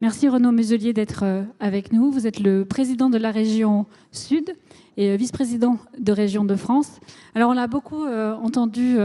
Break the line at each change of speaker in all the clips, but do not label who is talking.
Merci Renaud Muselier d'être avec nous. Vous êtes le président de la région Sud et vice-président de Région de France. Alors on l'a beaucoup entendu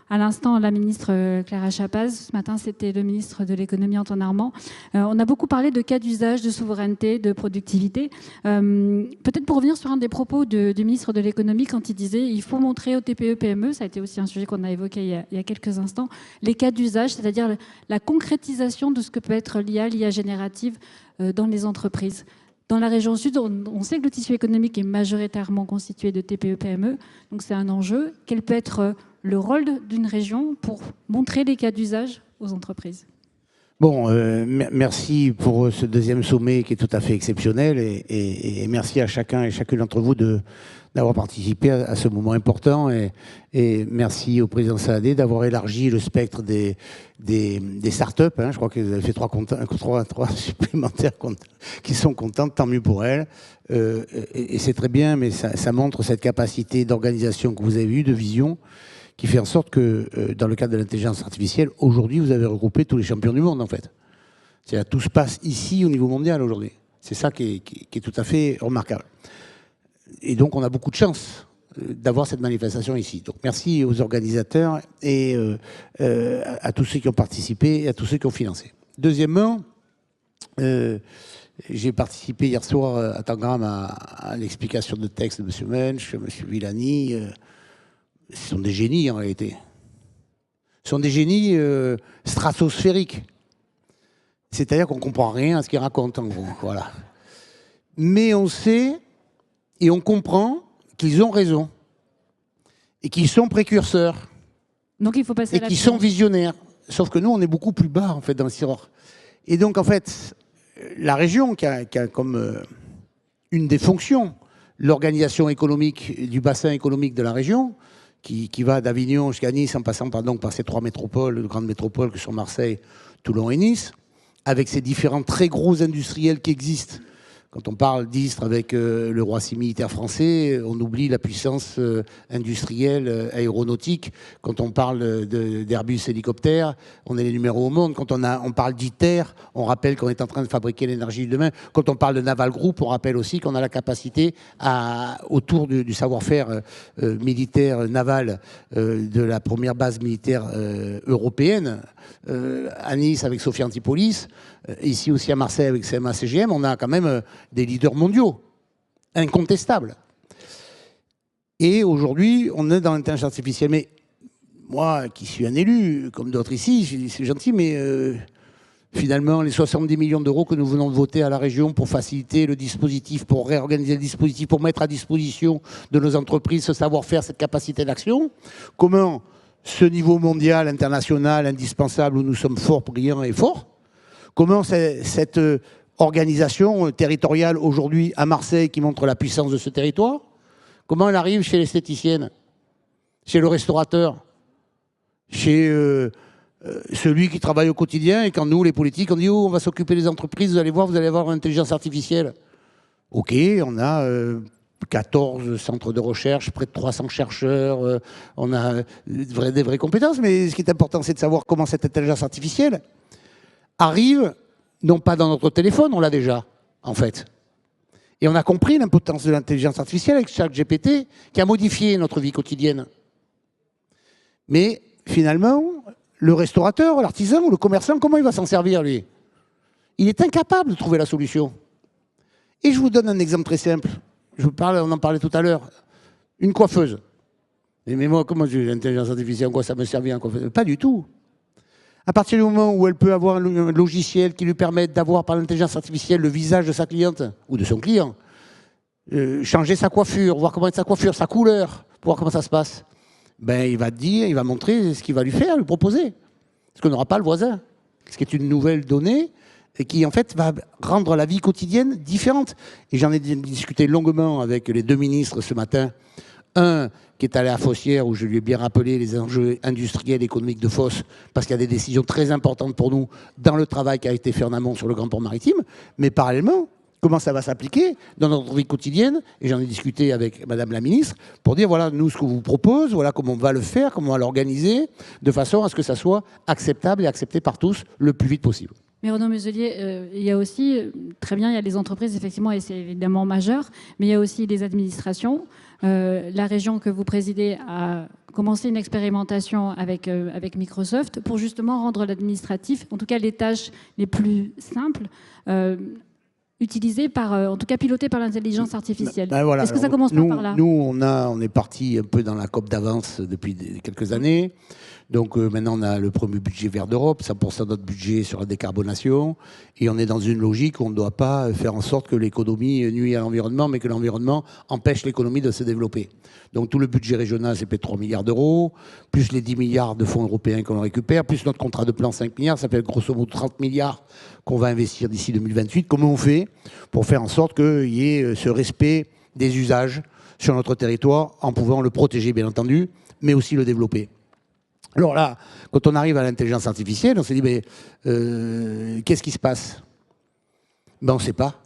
à l'instant la ministre Clara Chapaz. Ce matin c'était le ministre de l'économie Antoine Armand. On a beaucoup parlé de cas d'usage, de souveraineté, de productivité. Peut-être pour revenir sur un des propos du ministre de l'économie quand il disait il faut montrer aux TPE-PME, ça a été aussi un sujet qu'on a évoqué il y a quelques instants, les cas d'usage, c'est-à-dire la concrétisation de ce que peut être l'IA générative dans les entreprises. Dans la région Sud, on sait que le tissu économique est majoritairement constitué de TPE-PME, donc c'est un enjeu. Quel peut être le rôle d'une région pour montrer les cas d'usage aux entreprises ?
Bon, merci pour ce deuxième sommet qui est tout à fait exceptionnel et merci à chacun et chacune d'entre vous d'avoir participé à ce moment important et merci au président Saadé d'avoir élargi le spectre des startups. Hein. Je crois que vous avez fait trois supplémentaires qui sont contentes, tant mieux pour elles. Et c'est très bien, mais ça montre cette capacité d'organisation que vous avez eue, de vision, qui fait en sorte que, dans le cadre de l'intelligence artificielle, aujourd'hui, vous avez regroupé tous les champions du monde, en fait. C'est-à-dire, tout se passe ici, au niveau mondial, aujourd'hui. C'est ça qui est tout à fait remarquable. Et donc, on a beaucoup de chance d'avoir cette manifestation ici. Donc, merci aux organisateurs et à tous ceux qui ont participé et à tous ceux qui ont financé. Deuxièmement, j'ai participé hier soir à Tangram à l'explication de texte de M. Mensch, M. Villani. Ce sont des génies, en réalité. Ce sont des génies stratosphériques. C'est-à-dire qu'on ne comprend rien à ce qu'ils racontent, en gros. Voilà. Mais on sait et on comprend qu'ils ont raison. Et qu'ils sont précurseurs.
Donc il faut passer à
l'action. Et qu'ils sont visionnaires. Sauf que nous, on est beaucoup plus bas, en fait, dans le tiroir. Et donc, en fait, la région qui a comme une des fonctions l'organisation économique du bassin économique de la région, qui va d'Avignon jusqu'à Nice, en passant par ces trois métropoles, de grandes métropoles que sont Marseille, Toulon et Nice, avec ces différents très gros industriels qui existent. Quand on parle d'Istres avec le Roissy militaire français, on oublie la puissance industrielle aéronautique. Quand on parle d'Airbus hélicoptères, on est les numéros au monde. Quand on parle d'ITER, on rappelle qu'on est en train de fabriquer l'énergie de demain. Quand on parle de Naval Group, on rappelle aussi qu'on a la capacité, autour du savoir-faire militaire naval de la première base militaire européenne, à Nice avec Sophia Antipolis, ici aussi à Marseille avec CMA-CGM, on a quand même des leaders mondiaux, incontestables. Et aujourd'hui, on est dans l'intelligence artificielle. Mais moi, qui suis un élu, comme d'autres ici, c'est gentil, mais finalement, les 70 millions d'euros que nous venons de voter à la région pour faciliter le dispositif, pour réorganiser le dispositif, pour mettre à disposition de nos entreprises ce savoir-faire, cette capacité d'action, comment ce niveau mondial, international, indispensable, où nous sommes forts, brillants et forts, comment cette organisation territoriale aujourd'hui à Marseille qui montre la puissance de ce territoire, comment elle arrive chez l'esthéticienne, chez le restaurateur, chez celui qui travaille au quotidien, et quand nous, les politiques, on dit « Oh, on va s'occuper des entreprises, vous allez voir l'intelligence artificielle ». Ok, on a 14 centres de recherche, près de 300 chercheurs, on a des vraies compétences, mais ce qui est important, c'est de savoir comment cette intelligence artificielle arrive, non pas dans notre téléphone, on l'a déjà, en fait. Et on a compris l'importance de l'intelligence artificielle avec ChatGPT, qui a modifié notre vie quotidienne. Mais finalement, le restaurateur, l'artisan ou le commerçant, comment il va s'en servir, lui? Il est incapable de trouver la solution. Et je vous donne un exemple très simple. On en parlait tout à l'heure. Une coiffeuse. Mais moi, comment j'ai l'intelligence artificielle, en quoi ça me servit en coiffeuse? Pas du tout. À partir du moment où elle peut avoir un logiciel qui lui permette d'avoir par l'intelligence artificielle le visage de sa cliente ou de son client, changer sa coiffure, voir comment est sa coiffure, sa couleur, pour voir comment ça se passe, ben, il va te dire, il va montrer ce qu'il va lui faire, lui proposer. Ce qu'on n'aura pas le voisin. Ce qui est une nouvelle donnée et qui, en fait, va rendre la vie quotidienne différente. Et j'en ai discuté longuement avec les deux ministres ce matin. Un qui est allé à Fossières, où je lui ai bien rappelé les enjeux industriels et économiques de Fos, parce qu'il y a des décisions très importantes pour nous dans le travail qui a été fait en amont sur le Grand Port Maritime. Mais parallèlement, comment ça va s'appliquer dans notre vie quotidienne? Et j'en ai discuté avec Madame la Ministre pour dire, voilà, nous, ce qu'on vous propose, voilà comment on va le faire, comment on va l'organiser, de façon à ce que ça soit acceptable et accepté par tous le plus vite possible.
Mais Renaud Muselier, il y a aussi, très bien, il y a les entreprises, effectivement, et c'est évidemment majeur, mais il y a aussi les administrations. La région que vous présidez a commencé une expérimentation avec Microsoft pour justement rendre l'administratif, en tout cas les tâches les plus simples, utilisées par, en tout cas pilotées par l'intelligence artificielle.
Ben voilà.
Est-ce que ça commence pas par là?
Nous, on est parti un peu dans la COP d'avance depuis quelques années. Donc maintenant, on a le premier budget vert d'Europe, 100% de notre budget sur la décarbonation. Et on est dans une logique où on ne doit pas faire en sorte que l'économie nuit à l'environnement, mais que l'environnement empêche l'économie de se développer. Donc tout le budget régional, c'est peut-être 3 milliards d'euros, plus les 10 milliards de fonds européens qu'on récupère, plus notre contrat de plan 5 milliards, ça fait grosso modo 30 milliards qu'on va investir d'ici 2028. Comment on fait pour faire en sorte qu'il y ait ce respect des usages sur notre territoire, en pouvant le protéger, bien entendu, mais aussi le développer? Alors là, quand on arrive à l'intelligence artificielle, on se dit, mais qu'est-ce qui se passe? Ben, on ne sait pas.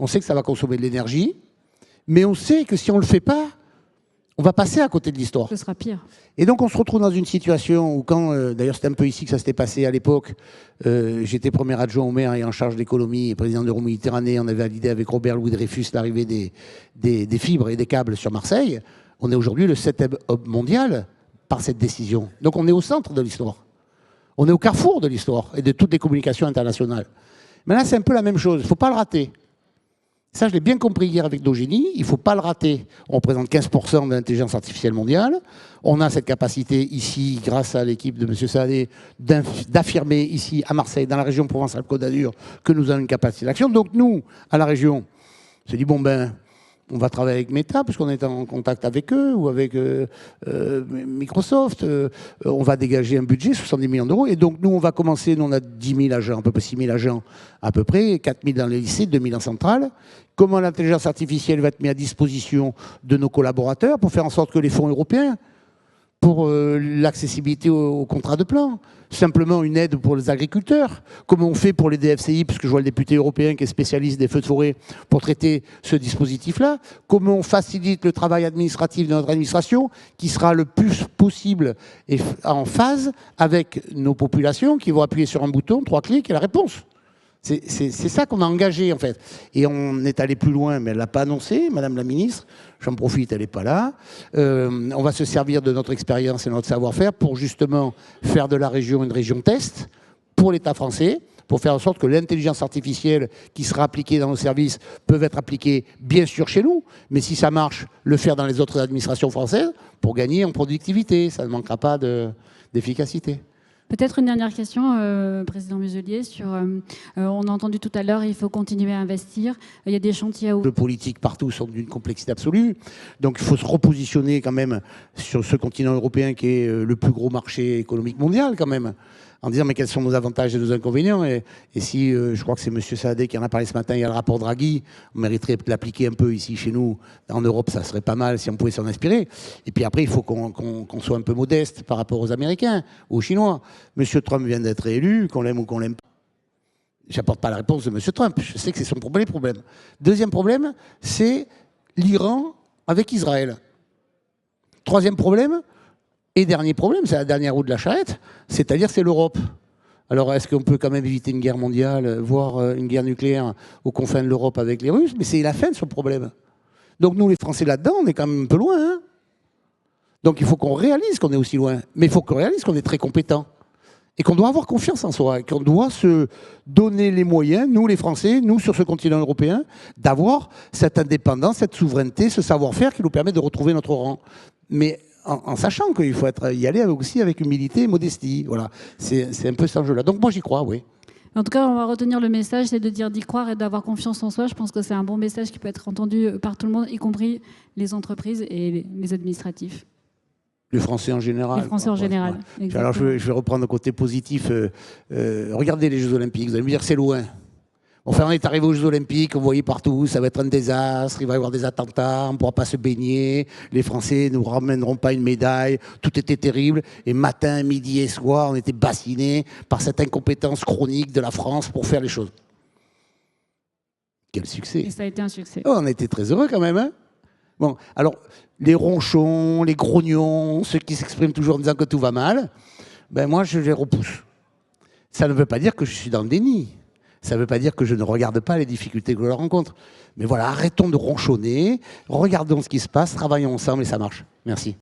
On sait que ça va consommer de l'énergie, mais on sait que si on ne le fait pas, on va passer à côté de l'histoire.
Ce sera pire.
Et donc on se retrouve dans une situation où quand, d'ailleurs c'était un peu ici que ça s'était passé à l'époque, j'étais premier adjoint au maire et en charge d'économie et président d'Euroméditerranée, on avait validé avec Robert Louis Dreyfus l'arrivée des fibres et des câbles sur Marseille. On est aujourd'hui le 7e hub mondial par cette décision. Donc on est au centre de l'histoire. On est au carrefour de l'histoire et de toutes les communications internationales. Mais là, c'est un peu la même chose. Il ne faut pas le rater. Ça, je l'ai bien compris hier avec Dogénie. Il ne faut pas le rater. On représente 15% de l'intelligence artificielle mondiale. On a cette capacité ici, grâce à l'équipe de M. Saadé, d'affirmer ici, à Marseille, dans la région Provence-Alpes-Côte d'Azur, que nous avons une capacité d'action. Donc nous, à la région, on s'est dit, bon ben, on va travailler avec Meta, puisqu'on est en contact avec eux, ou avec Microsoft. On va dégager un budget, 70 millions d'euros. Et donc, nous, on va commencer, nous, on a 10 000 agents, à peu près 6 000 agents, à peu près, 4 000 dans les lycées, 2 000 en centrale. Comment l'intelligence artificielle va être mise à disposition de nos collaborateurs pour faire en sorte que les fonds européens, pour l'accessibilité au contrat de plan, simplement une aide pour les agriculteurs, comme on fait pour les DFCI, puisque je vois le député européen qui est spécialiste des feux de forêt pour traiter ce dispositif-là, comment on facilite le travail administratif de notre administration, qui sera le plus possible et en phase avec nos populations, qui vont appuyer sur un bouton, 3 clics et la réponse. C'est ça qu'on a engagé, en fait. Et on est allé plus loin, mais elle ne l'a pas annoncé, Madame la Ministre. J'en profite, elle n'est pas là. On va se servir de notre expérience et de notre savoir-faire pour justement faire de la région une région test pour l'État français, pour faire en sorte que l'intelligence artificielle qui sera appliquée dans nos services peut être appliquée, bien sûr, chez nous, mais si ça marche, le faire dans les autres administrations françaises pour gagner en productivité. Ça ne manquera pas d'efficacité.
Peut-être une dernière question, Président Muselier, sur, on a entendu tout à l'heure, il faut continuer à investir, il y a des chantiers à ouvrir.
Les politiques partout sont d'une complexité absolue, donc il faut se repositionner quand même sur ce continent européen qui est le plus gros marché économique mondial quand même, en disant mais quels sont nos avantages et nos inconvénients, et si, je crois que c'est M. Saadé qui en a parlé ce matin, il y a le rapport Draghi, on mériterait de l'appliquer un peu ici chez nous, en Europe ça serait pas mal si on pouvait s'en inspirer, et puis après il faut qu'on soit un peu modeste par rapport aux Américains, aux Chinois. M. Trump vient d'être élu, qu'on l'aime ou qu'on l'aime pas. J'apporte pas la réponse de M. Trump, je sais que c'est son premier problème. Deuxième problème, c'est l'Iran avec Israël. Troisième problème, et dernier problème, c'est la dernière roue de la charrette, c'est-à-dire c'est l'Europe. Alors est-ce qu'on peut quand même éviter une guerre mondiale, voire une guerre nucléaire aux confins de l'Europe avec les Russes? Mais c'est la fin de ce problème. Donc nous les Français là-dedans, on est quand même un peu loin. Hein, donc il faut qu'on réalise qu'on est aussi loin. Mais il faut qu'on réalise qu'on est très compétent. Et qu'on doit avoir confiance en soi, et qu'on doit se donner les moyens, nous les Français, nous sur ce continent européen, d'avoir cette indépendance, cette souveraineté, ce savoir-faire qui nous permet de retrouver notre rang. Mais en sachant qu'il faut y aller aussi avec humilité et modestie. Voilà, c'est un peu cet enjeu-là. Donc moi j'y crois, oui.
En tout cas, on va retenir le message, c'est de dire d'y croire et d'avoir confiance en soi. Je pense que c'est un bon message qui peut être entendu par tout le monde, y compris les entreprises et les administratifs.
Les Français en général.
Les Français en général.
Ouais. Alors je vais reprendre le côté positif. Regardez les Jeux Olympiques, vous allez me dire c'est loin. Enfin, on est arrivé aux Jeux Olympiques, vous voyez partout, ça va être un désastre, il va y avoir des attentats, on ne pourra pas se baigner, les Français ne nous ramèneront pas une médaille, tout était terrible. Et matin, midi et soir, on était bassinés par cette incompétence chronique de la France pour faire les choses. Quel succès!
Et ça a été un succès.
Oh, on a été très heureux quand même, hein. Bon, alors, les ronchons, les grognons, ceux qui s'expriment toujours en disant que tout va mal, ben moi, je les repousse. Ça ne veut pas dire que je suis dans le déni. Ça ne veut pas dire que je ne regarde pas les difficultés que je rencontre. Mais voilà, arrêtons de ronchonner, regardons ce qui se passe, travaillons ensemble et ça marche. Merci.